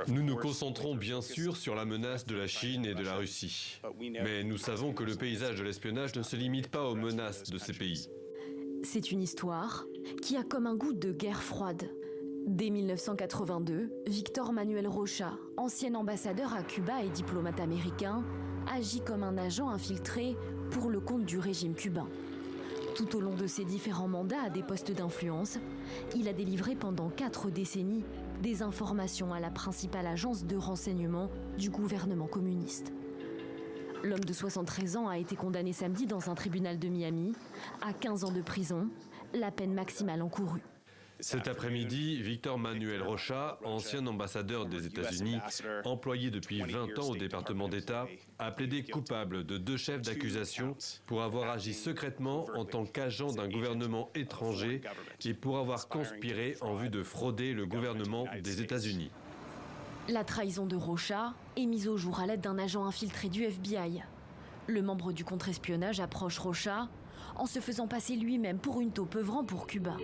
Nous nous concentrons bien sûr sur la menace de la Chine et de la Russie. Mais nous savons que le paysage de l'espionnage ne se limite pas aux menaces de ces pays. C'est une histoire qui a comme un goût de guerre froide. Dès 1982, Víctor Manuel Rocha, ancien ambassadeur à Cuba et diplomate américain, agit comme un agent infiltré pour le compte du régime cubain. Tout au long de ses différents mandats à des postes d'influence, il a délivré pendant 4 décennies des informations à la principale agence de renseignement du gouvernement communiste. L'homme de 73 ans a été condamné samedi dans un tribunal de Miami à 15 ans de prison, la peine maximale encourue. Cet après-midi, Víctor Manuel Rocha, ancien ambassadeur des États-Unis, employé depuis 20 ans au département d'État, a plaidé coupable de 2 chefs d'accusation pour avoir agi secrètement en tant qu'agent d'un gouvernement étranger et pour avoir conspiré en vue de frauder le gouvernement des États-Unis. La trahison de Rocha est mise au jour à l'aide d'un agent infiltré du FBI. Le membre du contre-espionnage approche Rocha en se faisant passer lui-même pour une taupe œuvrant pour Cuba.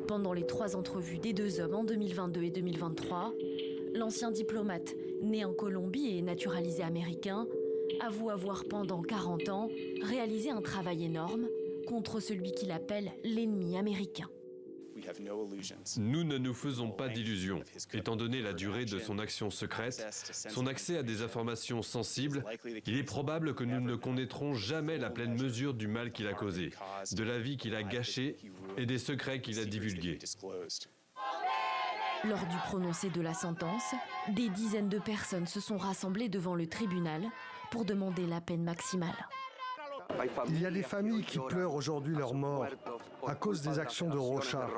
Pendant les 3 entrevues des 2 hommes en 2022 et 2023, l'ancien diplomate, né en Colombie et naturalisé américain, avoue avoir pendant 40 ans réalisé un travail énorme contre celui qu'il appelle l'ennemi américain. Nous ne nous faisons pas d'illusions. Étant donné la durée de son action secrète, son accès à des informations sensibles, il est probable que nous ne connaîtrons jamais la pleine mesure du mal qu'il a causé, de la vie qu'il a gâchée et des secrets qu'il a divulgués. Lors du prononcé de la sentence, des dizaines de personnes se sont rassemblées devant le tribunal pour demander la peine maximale. Il y a des familles qui pleurent aujourd'hui leur mort à cause des actions de Rocha.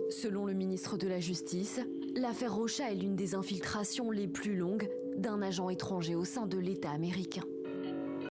Selon le ministre de la Justice, l'affaire Rocha est l'une des infiltrations les plus longues d'un agent étranger au sein de l'État américain.